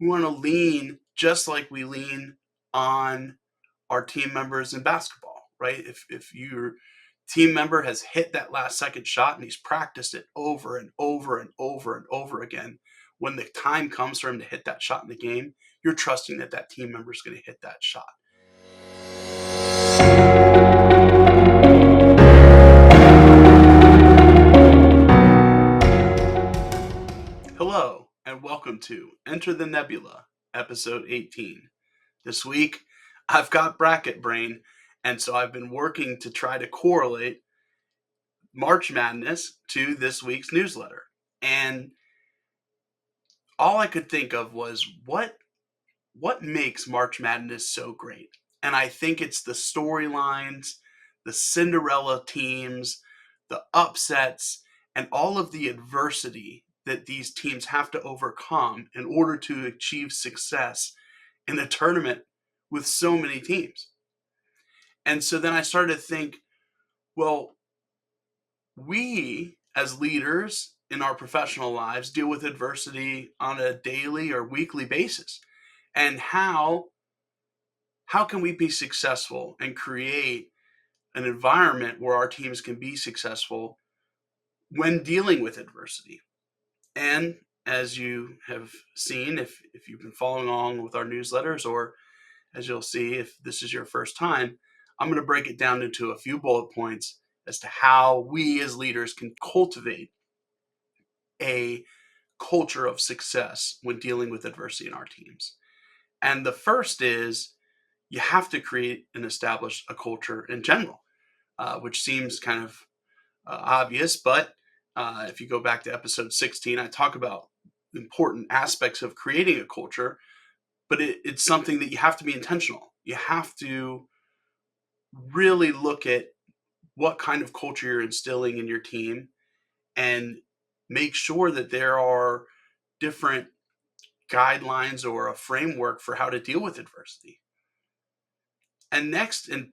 We want to lean just like we lean on our team members in basketball, right? If your team member has hit that last second shot and he's practiced it over and over and over and over again, when the time comes for him to hit that shot in the game, you're trusting that that team member is going to hit that shot. Hello, and welcome to Enter the Nebula, episode 18. This week, I've got bracket brain, and so I've been working to try to correlate March Madness to this week's newsletter. And all I could think of was what makes March Madness so great? And I think it's the storylines, the Cinderella teams, the upsets, and all of the adversity that these teams have to overcome in order to achieve success in a tournament with so many teams. And so then I started to think, well, we as leaders in our professional lives deal with adversity on a daily or weekly basis. And how can we be successful and create an environment where our teams can be successful when dealing with adversity? And as you have seen, if you've been following along with our newsletters, or as you'll see if this is your first time, I'm going to break it down into a few bullet points as to how we as leaders can cultivate a culture of success when dealing with adversity in our teams. And the first is you have to create and establish a culture in general, which seems kind of obvious, but if you go back to episode 16, I talk about important aspects of creating a culture, but it's something that you have to be intentional. You have to really look at what kind of culture you're instilling in your team and make sure that there are different guidelines or a framework for how to deal with adversity. And next, and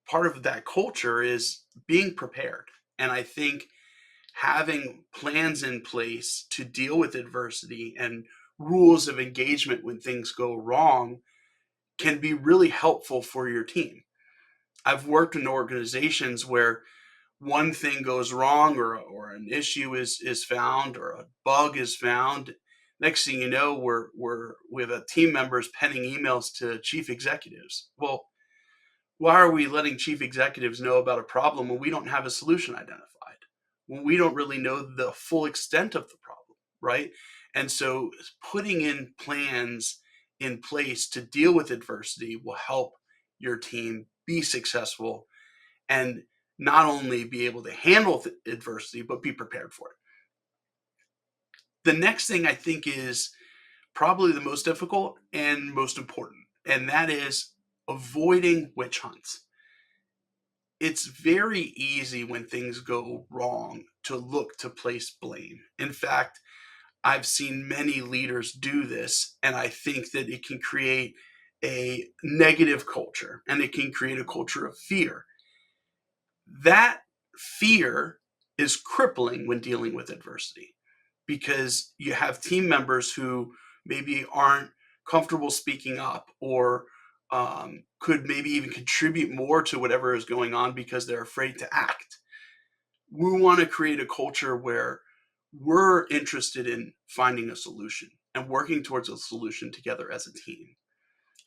part of that culture is being prepared. And I think having plans in place to deal with adversity and rules of engagement when things go wrong can be really helpful for your team. I've worked in organizations where one thing goes wrong, or an issue is found, or a bug is found. Next thing you know, we have a team members penning emails to chief executives. Well, why are we letting chief executives know about a problem when we don't have a solution identified? When we don't really know the full extent of the problem, right? And so putting in plans in place to deal with adversity will help your team be successful and not only be able to handle adversity, but be prepared for it. The next thing I think is probably the most difficult and most important, and that is avoiding witch hunts. It's very easy when things go wrong to look to place blame. In fact, I've seen many leaders do this, and I think that it can create a negative culture and it can create a culture of fear. That fear is crippling when dealing with adversity because you have team members who maybe aren't comfortable speaking up, or could maybe even contribute more to whatever is going on because they're afraid to act. We want to create a culture where we're interested in finding a solution and working towards a solution together as a team.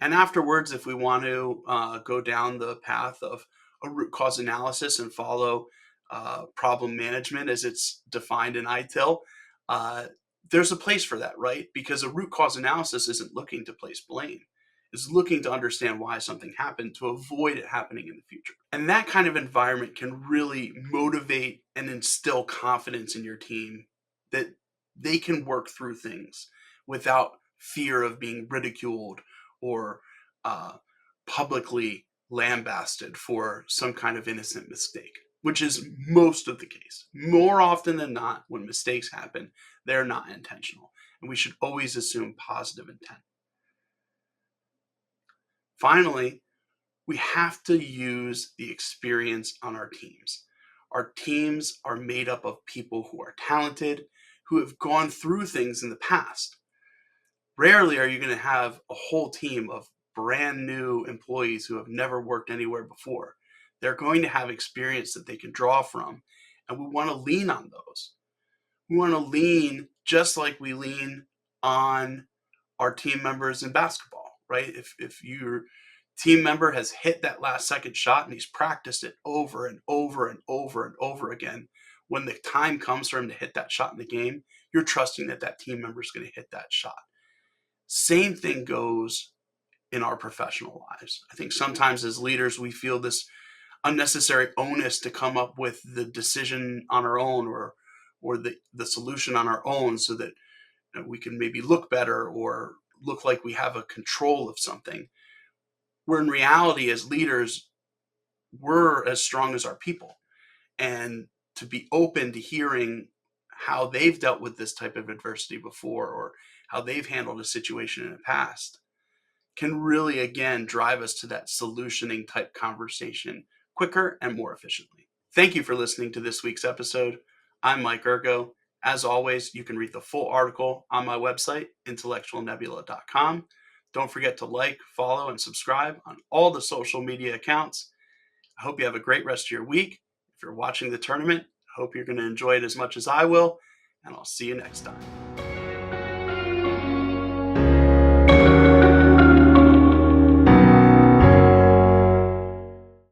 And afterwards, if we want to go down the path of a root cause analysis and follow problem management as it's defined in ITIL, there's a place for that, right? Because a root cause analysis isn't looking to place blame. It's looking to understand why something happened to avoid it happening in the future. And that kind of environment can really motivate and instill confidence in your team that they can work through things without fear of being ridiculed or publicly lambasted for some kind of innocent mistake, which is most of the case. More often than not, when mistakes happen, they're not intentional, and we should always assume positive intent. Finally, we have to use the experience on our teams. Our teams are made up of people who are talented, who have gone through things in the past. Rarely are you going to have a whole team of brand new employees who have never worked anywhere before. They're going to have experience that they can draw from, and we want to lean on those. We want to lean just like we lean on our team members in basketball, right? If your team member has hit that last second shot and he's practiced it over and over and over and over again, when the time comes for him to hit that shot in the game, you're trusting that that team member is going to hit that shot. Same thing goes in our professional lives. I think sometimes as leaders, we feel this unnecessary onus to come up with the decision on our own, or the solution on our own, so that we can maybe look better or look like we have a control of something. Where in reality, as leaders, we're as strong as our people. And to be open to hearing how they've dealt with this type of adversity before, or how they've handled a situation in the past, can really, again, drive us to that solutioning type conversation quicker and more efficiently. Thank you for listening to this week's episode. I'm Mike Ergo. As always, you can read the full article on my website, intellectualnebula.com. Don't forget to like, follow, and subscribe on all the social media accounts. I hope you have a great rest of your week. If you're watching the tournament, I hope you're going to enjoy it as much as I will, and I'll see you next time.